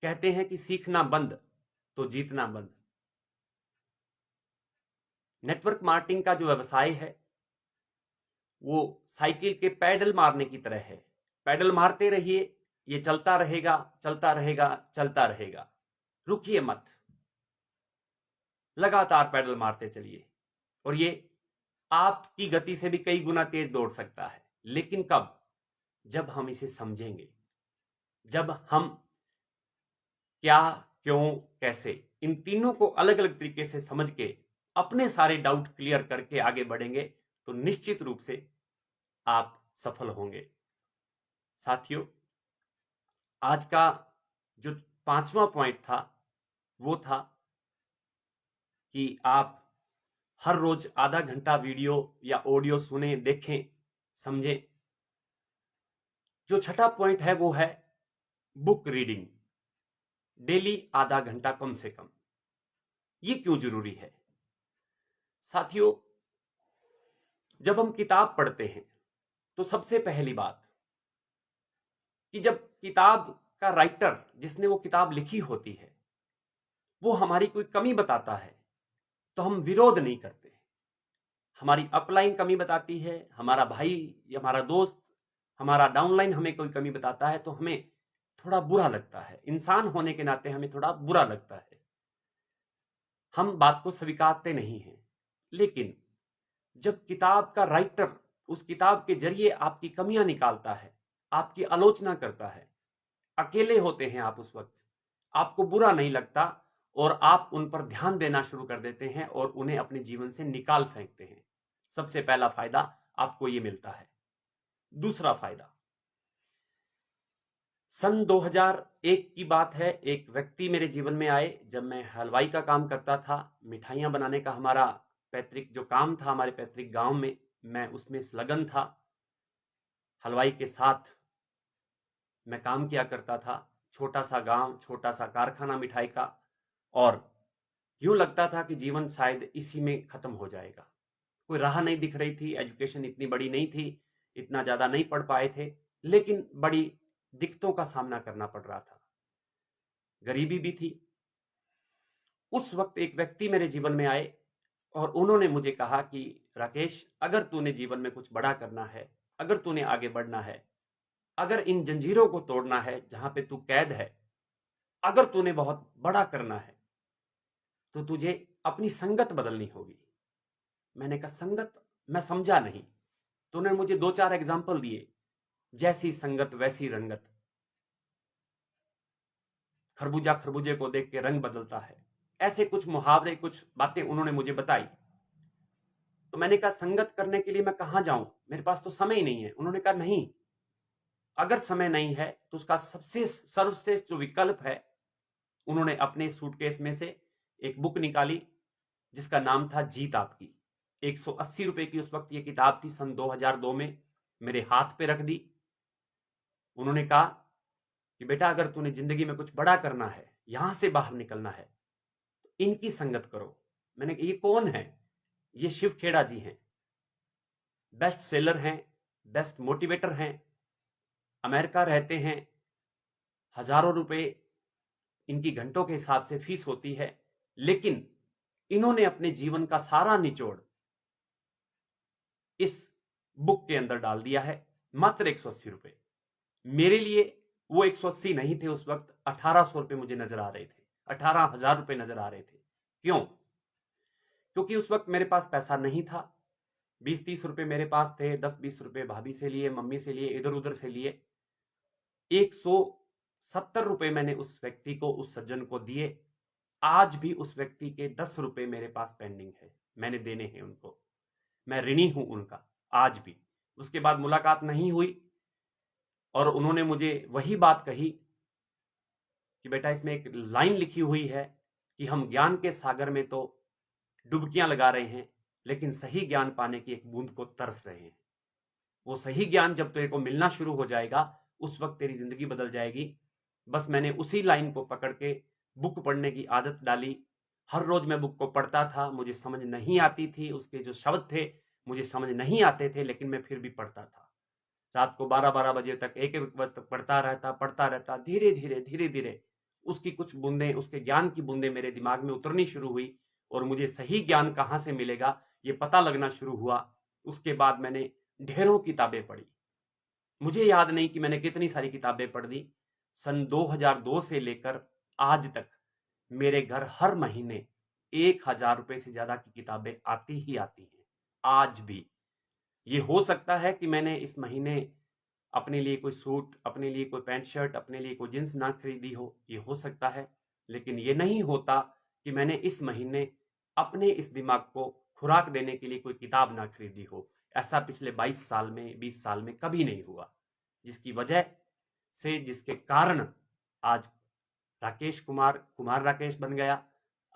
कहते हैं कि सीखना बंद तो जीतना बंद। नेटवर्क मार्केटिंग का जो व्यवसाय है वो साइकिल के पैडल मारने की तरह है। पैडल मारते रहिए, ये चलता रहेगा, चलता रहेगा, चलता रहेगा, रुकिए मत, लगातार पैडल मारते चलिए। और ये आपकी गति से भी कई गुना तेज दौड़ सकता है, लेकिन कब? जब हम इसे समझेंगे, जब हम क्या, क्यों, कैसे, इन तीनों को अलग अलग तरीके से समझ के अपने सारे डाउट क्लियर करके आगे बढ़ेंगे तो निश्चित रूप से आप सफल होंगे। साथियों, आज का जो 5वां पॉइंट था वो था कि आप हर रोज आधा घंटा वीडियो या ऑडियो सुने, देखें, समझें। जो 6ठा पॉइंट है वो है बुक रीडिंग, डेली आधा घंटा कम से कम। ये क्यों जरूरी है? साथियों, जब हम किताब पढ़ते हैं तो सबसे पहली बात कि जब किताब का राइटर, जिसने वो किताब लिखी होती है, वो हमारी कोई कमी बताता है तो हम विरोध नहीं करते। हमारी अपलाइन कमी बताती है, हमारा भाई या हमारा दोस्त, हमारा डाउनलाइन हमें कोई कमी बताता है तो हमें थोड़ा बुरा लगता है। इंसान होने के नाते हमें थोड़ा बुरा लगता है, हम बात को स्वीकारते नहीं हैं। लेकिन जब किताब का राइटर उस किताब के जरिए आपकी कमियां निकालता है, आपकी आलोचना करता है, अकेले होते हैं आप उस वक्त, आपको बुरा नहीं लगता और आप उन पर ध्यान देना शुरू कर देते हैं और उन्हें अपने जीवन से निकाल फेंकते हैं। सबसे पहला फायदा आपको यह मिलता है। दूसरा फायदा, सन 2001 की बात है। एक व्यक्ति मेरे जीवन में आए जब मैं हलवाई का काम करता था। मिठाइयां बनाने का हमारा पैतृक जो काम था, हमारे पैतृक गांव में, मैं उसमें संलग्न था। हलवाई के साथ मैं काम किया करता था। छोटा सा गांव, छोटा सा कारखाना मिठाई का, और यूं लगता था कि जीवन शायद इसी में खत्म हो जाएगा। कोई राह नहीं दिख रही थी। एजुकेशन इतनी बड़ी नहीं थी, इतना ज्यादा नहीं पढ़ पाए थे, लेकिन बड़ी दिक्कतों का सामना करना पड़ रहा था, गरीबी भी थी। उस वक्त एक व्यक्ति मेरे जीवन में आए और उन्होंने मुझे कहा कि राकेश, अगर तूने जीवन में कुछ बड़ा करना है, अगर तूने आगे बढ़ना है, अगर इन जंजीरों को तोड़ना है जहां पे तू कैद है, अगर तूने बहुत बड़ा करना है, तो तुझे अपनी संगत बदलनी होगी। मैंने कहा संगत? मैं समझा नहीं। तो उन्होंने मुझे 2-4 एग्जाम्पल दिए, जैसी संगत वैसी रंगत, खरबूजा खरबूजे को देख के रंग बदलता है, ऐसे कुछ मुहावरे, कुछ बातें उन्होंने मुझे बताई। तो मैंने कहा संगत करने के लिए मैं कहां जाऊं, मेरे पास तो समय ही नहीं है। उन्होंने कहा नहीं, अगर समय नहीं है तो उसका सबसे सर्वश्रेष्ठ जो विकल्प है, उन्होंने अपने सूटकेस में से एक बुक निकाली जिसका नाम था जीत आपकी। 180 रुपए की उस वक्त ये किताब थी, सन 2002 में। मेरे हाथ पे रख दी। उन्होंने कहा कि बेटा, अगर तूने जिंदगी में कुछ बड़ा करना है, यहां से बाहर निकलना है, तो इनकी संगत करो। मैंने कहा ये कौन है? ये शिव खेड़ा जी हैं, बेस्ट सेलर हैं, बेस्ट मोटिवेटर हैं, अमेरिका रहते हैं, हजारों रुपए इनकी घंटों के हिसाब से फीस होती है, लेकिन इन्होंने अपने जीवन का सारा निचोड़ इस बुक के अंदर डाल दिया है। मात्र 180 रुपए। मेरे लिए वो 180 नहीं थे, उस वक्त 1800 रुपए मुझे नजर आ रहे थे, 18,000 रुपए नजर आ रहे थे। क्यों? क्योंकि उस वक्त मेरे पास पैसा नहीं था। 20-30 रुपए मेरे पास थे, 10-20 रुपए भाभी से लिए, मम्मी से लिए, इधर उधर से लिए। 170 रुपए मैंने उस व्यक्ति को, उस सज्जन को दिए। आज भी उस व्यक्ति के 10 रुपए मेरे पास पेंडिंग है, मैंने देने हैं उनको। मैं ऋणी हूं उनका आज भी। उसके बाद मुलाकात नहीं हुई और उन्होंने मुझे वही बात कही कि बेटा, इसमें एक लाइन लिखी हुई है कि हम ज्ञान के सागर में तो डुबकियां लगा रहे हैं, लेकिन सही ज्ञान पाने की एक बूंद को तरस रहे हैं। वो सही ज्ञान जब तेरे को मिलना शुरू हो जाएगा, उस वक्त तेरी जिंदगी बदल जाएगी। बस मैंने उसी लाइन को पकड़ के बुक पढ़ने की आदत डाली। हर रोज मैं बुक को पढ़ता था। मुझे समझ नहीं आती थी, उसके जो शब्द थे मुझे समझ नहीं आते थे, लेकिन मैं फिर भी पढ़ता था। रात को 12-12 बजे तक, 1-1 बजे तक पढ़ता रहता। धीरे धीरे धीरे धीरे उसकी कुछ बूंदें, उसके ज्ञान की बूंदें मेरे दिमाग में उतरनी शुरू हुई और मुझे सही ज्ञान कहां से मिलेगा ये पता लगना शुरू हुआ। उसके बाद मैंने ढेरों किताबें पढ़ी। मुझे याद नहीं कि मैंने कितनी सारी किताबें पढ़ दी। सन 2002 से लेकर आज तक मेरे घर हर महीने 1,000 रुपए से ज्यादा की किताबें आती ही आती हैं, आज भी। ये हो सकता है कि मैंने इस महीने अपने लिए कोई सूट, अपने लिए कोई पैंट शर्ट, अपने लिए कोई जींस ना खरीदी हो, ये हो सकता है, लेकिन ये नहीं होता कि मैंने इस महीने अपने इस दिमाग को खुराक देने के लिए कोई किताब ना खरीदी हो। ऐसा पिछले 22 साल में, 20 साल में कभी नहीं हुआ, जिसकी वजह से, जिसके कारण आज राकेश कुमार राकेश बन गया।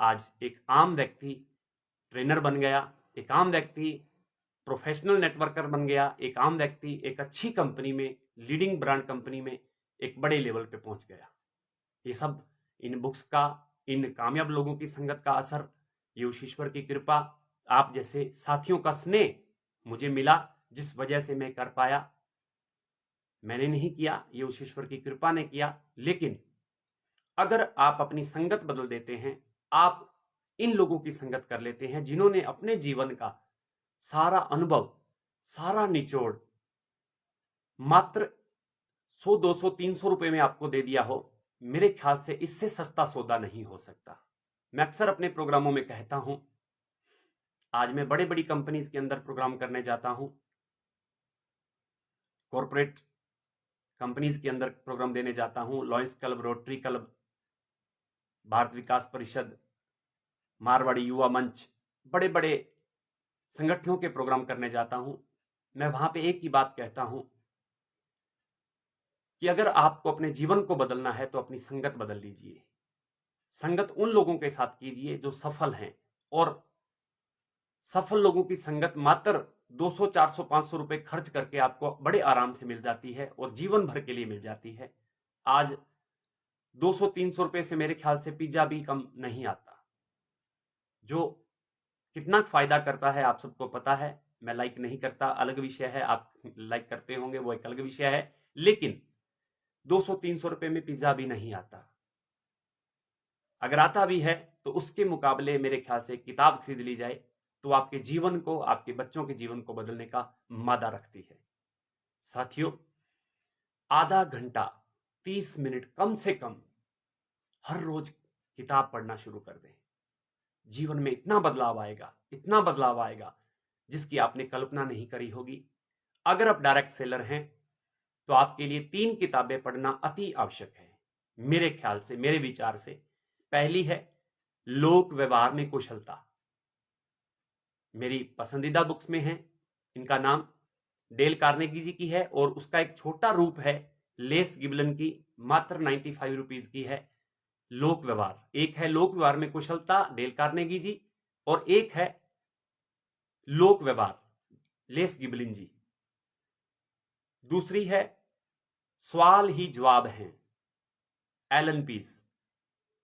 आज एक आम व्यक्ति ट्रेनर बन गया, एक आम व्यक्ति प्रोफेशनल नेटवर्कर बन गया, एक आम व्यक्ति एक अच्छी कंपनी में, लीडिंग ब्रांड कंपनी में एक बड़े लेवल पे पहुंच गया। ये सब इन बुक्स का, इन कामयाब लोगों की संगत का असर, ये उस ईश्वर की कृपा, आप जैसे साथियों का स्नेह मुझे मिला, जिस वजह से मैं कर पाया। मैंने नहीं किया, ये उस ईश्वर की कृपा ने किया। लेकिन अगर आप अपनी संगत बदल देते हैं, आप इन लोगों की संगत कर लेते हैं जिन्होंने अपने जीवन का सारा अनुभव, सारा निचोड़ मात्र 100, 200, 300 रुपए में आपको दे दिया हो, मेरे ख्याल से इससे सस्ता सौदा नहीं हो सकता। मैं अक्सर अपने प्रोग्रामों में कहता हूं, आज मैं बड़े बड़ी कंपनीज के अंदर प्रोग्राम करने जाता हूं, कॉर्पोरेट कंपनीज के अंदर प्रोग्राम देने जाता हूँ, Lions Club, Rotary Club, Bharat Vikas Parishad, Marwari युवा मंच, बड़े बड़े संगठनों के प्रोग्राम करने जाता हूं। मैं वहां पे एक ही बात कहता हूं कि अगर आपको अपने जीवन को बदलना है तो अपनी संगत बदल लीजिए। संगत उन लोगों के साथ कीजिए जो सफल हैं, और सफल लोगों की संगत मात्र 200, 400, 500 रुपए खर्च करके आपको बड़े आराम से मिल जाती है और जीवन भर के लिए मिल जाती है। आज 200, 300 रुपए से मेरे ख्याल से पिज्जा भी कम नहीं आता, जो कितना फायदा करता है आप सबको पता है। मैं लाइक नहीं करता, अलग विषय है, आप लाइक करते होंगे वो एक अलग विषय है, लेकिन 200-300 रुपए में पिज्जा भी नहीं आता। अगर आता भी है तो उसके मुकाबले मेरे ख्याल से किताब खरीद ली जाए तो आपके जीवन को, आपके बच्चों के जीवन को बदलने का मादा रखती है। साथियों, आधा घंटा 30 मिनट कम से कम हर रोज किताब पढ़ना शुरू कर दें। जीवन में इतना बदलाव आएगा, इतना बदलाव आएगा जिसकी आपने कल्पना नहीं करी होगी। अगर आप डायरेक्ट सेलर हैं तो आपके लिए 3 किताबें पढ़ना अति आवश्यक है मेरे ख्याल से, मेरे विचार से। पहली है लोक व्यवहार में कुशलता, मेरी पसंदीदा बुक्स में है। इनका नाम डेल कार्नेगी जी की है और उसका एक छोटा रूप है लेस गिबलन की, मात्र 95 रुपीज की है। लोक व्यवहार, एक है लोक व्यवहार में कुशलता डेल कार्नेगी जी, और एक है लोक व्यवहार लेस गिबलिन जी। दूसरी है सवाल ही जवाब हैं, एलन पीस।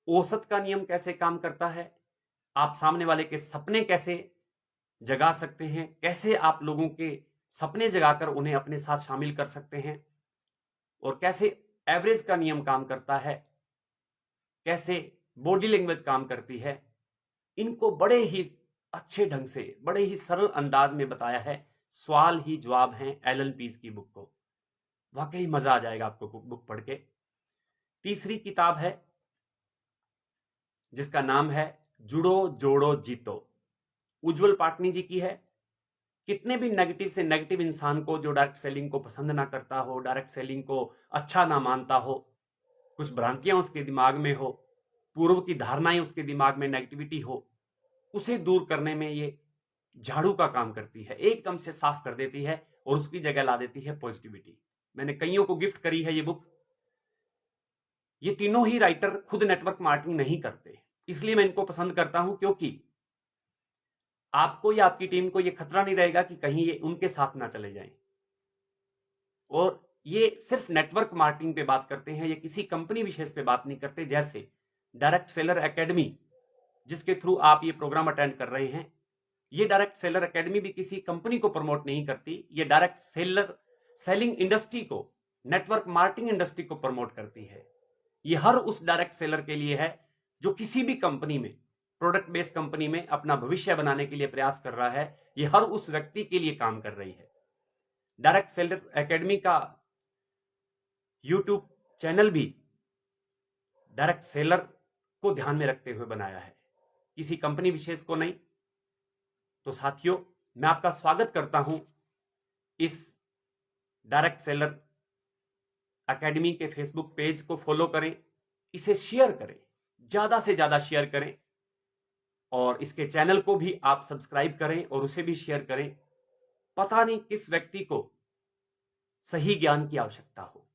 औसत का नियम कैसे काम करता है, आप सामने वाले के सपने कैसे जगा सकते हैं, कैसे आप लोगों के सपने जगाकर उन्हें अपने साथ शामिल कर सकते हैं, और कैसे एवरेज का नियम काम करता है, कैसे बॉडी लैंग्वेज काम करती है, इनको बड़े ही अच्छे ढंग से, बड़े ही सरल अंदाज में बताया है सवाल ही जवाब हैं एलन पीस की बुक को। वाकई मजा आ जाएगा आपको बुक पढ़ के। तीसरी किताब है जिसका नाम है जुड़ो जोड़ो जीतो, उज्जवल पाटनी जी की है। कितने भी नेगेटिव से नेगेटिव इंसान को, जो डायरेक्ट सेलिंग को पसंद ना करता हो, डायरेक्ट सेलिंग को अच्छा ना मानता हो, कुछ भ्रांतियां उसके दिमाग में हो, पूर्व की धारणाएं उसके दिमाग में नेगेटिविटी हो, उसे दूर करने में ये झाड़ू का काम करती है, एकदम से साफ कर देती है और उसकी जगह ला देती है पॉजिटिविटी। मैंने कईयों को गिफ्ट करी है ये बुक। ये तीनों ही राइटर खुद नेटवर्क मार्केटिंग नहीं करते, इसलिए मैं इनको पसंद करता हूं, क्योंकि आपको या आपकी टीम को ये खतरा नहीं रहेगा कि कहीं ये उनके साथ ना चले जाएं। और ये सिर्फ नेटवर्क मार्केटिंग पे बात करते हैं, ये किसी कंपनी विशेष पे बात नहीं करते। जैसे डायरेक्ट सेलर एकेडमी, जिसके थ्रू आप ये प्रोग्राम अटेंड कर रहे हैं, ये डायरेक्ट सेलर एकेडमी भी किसी कंपनी को प्रमोट नहीं करती, ये डायरेक्ट सेलिंग इंडस्ट्री को, नेटवर्क मार्केटिंग इंडस्ट्री को प्रमोट करती है। ये हर उस डायरेक्ट सेलर के लिए है जो किसी भी कंपनी में, प्रोडक्ट बेस्ड कंपनी में अपना भविष्य बनाने के लिए प्रयास कर रहा है। ये हर उस व्यक्ति के लिए काम कर रही है। डायरेक्ट सेलर एकेडमी का यूट्यूब चैनल भी डायरेक्ट सेलर को ध्यान में रखते हुए बनाया है, किसी कंपनी विशेष को नहीं। तो साथियों, मैं आपका स्वागत करता हूं इस डायरेक्ट सेलर एकेडमी के फेसबुक पेज को फॉलो करें, इसे शेयर करें, ज्यादा से ज्यादा शेयर करें, और इसके चैनल को भी आप सब्सक्राइब करें और उसे भी शेयर करें। पता नहीं किस व्यक्ति को सही ज्ञान की आवश्यकता हो,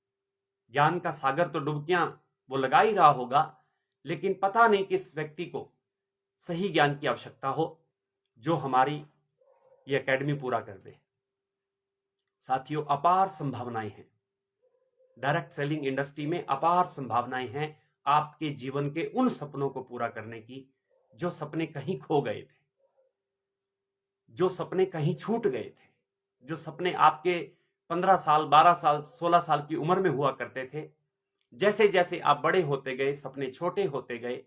ज्ञान का सागर तो डुबकियां वो लगा ही रहा होगा, लेकिन पता नहीं किस व्यक्ति को सही ज्ञान की आवश्यकता हो जो हमारी ये एकेडमी पूरा कर दे। साथियों, अपार संभावनाएं हैं डायरेक्ट सेलिंग इंडस्ट्री में, अपार संभावनाएं हैं आपके जीवन के उन सपनों को पूरा करने की जो सपने कहीं खो गए थे, जो सपने कहीं छूट गए थे, जो सपने आपके 15 साल, 12 साल, 16 साल की उम्र में हुआ करते थे। जैसे जैसे आप बड़े होते गए, सपने छोटे होते गए,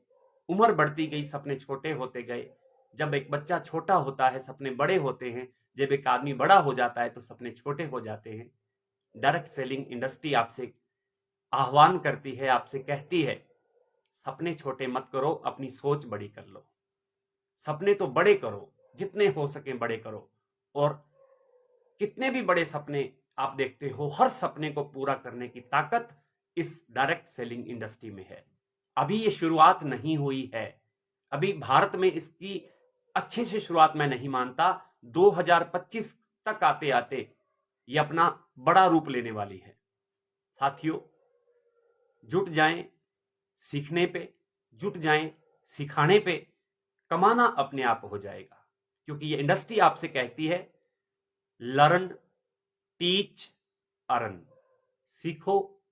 उम्र बढ़ती गई, सपने छोटे होते गए। जब एक बच्चा छोटा होता है, सपने बड़े होते हैं। जब एक आदमी बड़ा हो जाता है तो सपने छोटे हो जाते हैं। डायरेक्ट सेलिंग इंडस्ट्री आपसे आह्वान करती है, आपसे कहती है, सपने छोटे मत करो, अपनी सोच बड़ी कर लो। सपने तो बड़े करो, जितने हो सके बड़े करो, और कितने भी बड़े सपने आप देखते हो हर सपने को पूरा करने की ताकत इस डायरेक्ट सेलिंग इंडस्ट्री में है। अभी ये शुरुआत नहीं हुई है, अभी भारत में इसकी अच्छे से शुरुआत मैं नहीं मानता। 2025 तक आते आते ये अपना बड़ा रूप लेने वाली है। साथियों, जुट जाएं सीखने पे, जुट जाएं सिखाने पे, कमाना अपने आप हो जाएगा। क्योंकि ये इंडस्ट्री आपसे कहती है लर्न, टीच, अर्न। सीखो,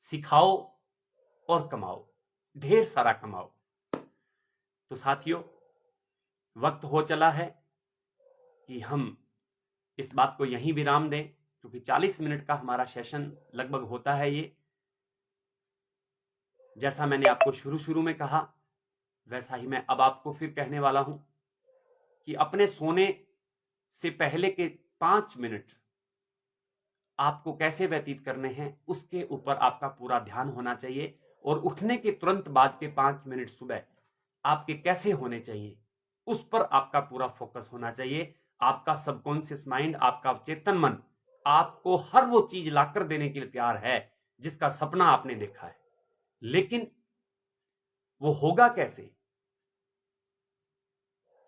सिखाओ और कमाओ, ढेर सारा कमाओ। तो साथियों, वक्त हो चला है कि हम इस बात को यहीं विराम दें, क्योंकि 40 मिनट का हमारा सेशन लगभग होता है। ये जैसा मैंने आपको शुरू में कहा, वैसा ही मैं अब आपको फिर कहने वाला हूं कि अपने सोने से पहले के 5 मिनट आपको कैसे व्यतीत करने हैं, उसके ऊपर आपका पूरा ध्यान होना चाहिए। और उठने के तुरंत बाद के 5 मिनट सुबह आपके कैसे होने चाहिए, उस पर आपका पूरा फोकस होना चाहिए। आपका सबकॉन्शियस माइंड, आपका चेतन मन आपको हर वो चीज लाकर देने के लिए तैयार है जिसका सपना आपने देखा है। लेकिन वो होगा कैसे?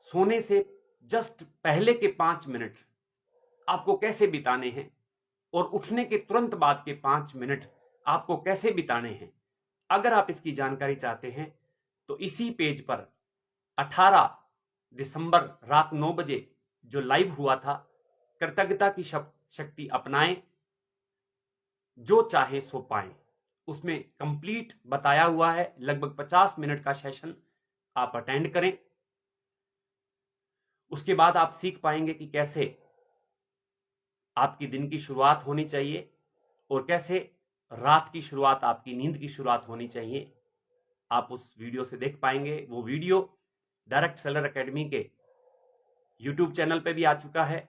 सोने से जस्ट पहले के 5 मिनट आपको कैसे बिताने हैं और उठने के तुरंत बाद के 5 मिनट आपको कैसे बिताने हैं, अगर आप इसकी जानकारी चाहते हैं तो इसी पेज पर 18 दिसंबर रात 9 बजे जो लाइव हुआ था, कृतज्ञता की शक्ति अपनाएं, जो चाहे सो पाएं, उसमें कंप्लीट बताया हुआ है। लगभग 50 मिनट का सेशन आप अटेंड करें। उसके बाद आप सीख पाएंगे कि कैसे आपकी दिन की शुरुआत होनी चाहिए और कैसे रात की शुरुआत, आपकी नींद की शुरुआत होनी चाहिए। आप उस वीडियो से देख पाएंगे। वो वीडियो डायरेक्ट सेलर एकेडमी के यूट्यूब चैनल पे भी आ चुका है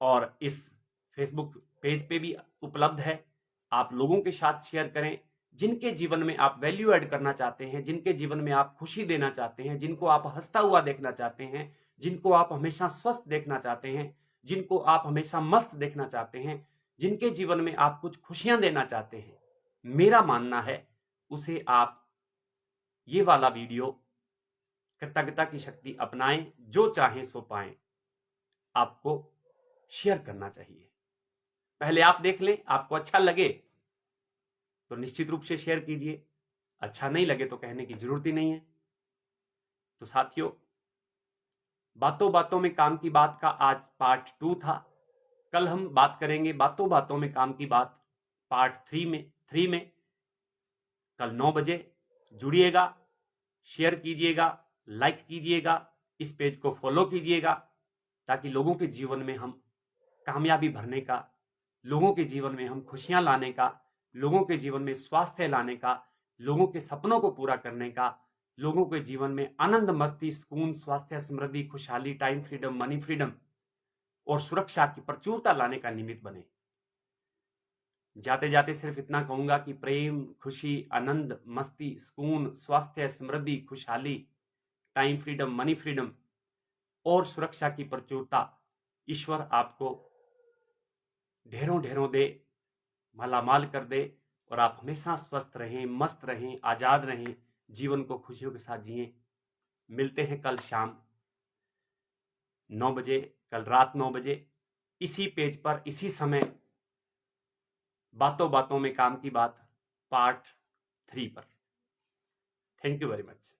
और इस फेसबुक पेज पे भी उपलब्ध है। आप लोगों के साथ शेयर करें जिनके जीवन में आप वैल्यू ऐड करना चाहते हैं, जिनके जीवन में आप खुशी देना चाहते हैं, जिनको आप हंसता हुआ देखना चाहते हैं, जिनको आप हमेशा स्वस्थ देखना चाहते हैं, जिनको आप हमेशा मस्त देखना चाहते हैं, जिनके जीवन में आप कुछ खुशियां देना चाहते हैं। मेरा मानना है उसे आप ये वाला वीडियो कृतज्ञता की शक्ति अपनाएं, जो चाहे सो पाएं, आपको शेयर करना चाहिए। पहले आप देख लें, आपको अच्छा लगे तो निश्चित रूप से शेयर कीजिए, अच्छा नहीं लगे तो कहने की जरूरत ही नहीं है। तो साथियों, बातों बातों में काम की बात का आज पार्ट 2 था। कल हम बात करेंगे बातों बातों में काम की बात पार्ट 3 में। कल 9 बजे जुड़िएगा, शेयर कीजिएगा, लाइक कीजिएगा, इस पेज को फॉलो कीजिएगा, ताकि लोगों के जीवन में हम कामयाबी भरने का, लोगों के जीवन में हम खुशियां लाने का, लोगों के जीवन में स्वास्थ्य लाने का, लोगों के सपनों को पूरा करने का, लोगों के जीवन में आनंद, मस्ती, सुकून, स्वास्थ्य, समृद्धि, खुशहाली, टाइम फ्रीडम, मनी फ्रीडम और सुरक्षा की प्रचुरता लाने का निमित्त बने। जाते जाते सिर्फ इतना कहूंगा कि प्रेम, खुशी, आनंद, मस्ती, सुकून, स्वास्थ्य, समृद्धि, खुशहाली, टाइम फ्रीडम, मनी फ्रीडम और सुरक्षा की प्रचुरता ईश्वर आपको ढेरों ढेरों दे, मालामाल कर दे और आप हमेशा स्वस्थ रहें, मस्त रहें, आजाद रहें, जीवन को खुशियों के साथ जिएं। मिलते हैं कल शाम 9 बजे, कल रात 9 बजे इसी पेज पर, इसी समय, बातों बातों में काम की बात पार्ट 3 पर। Thank you very much.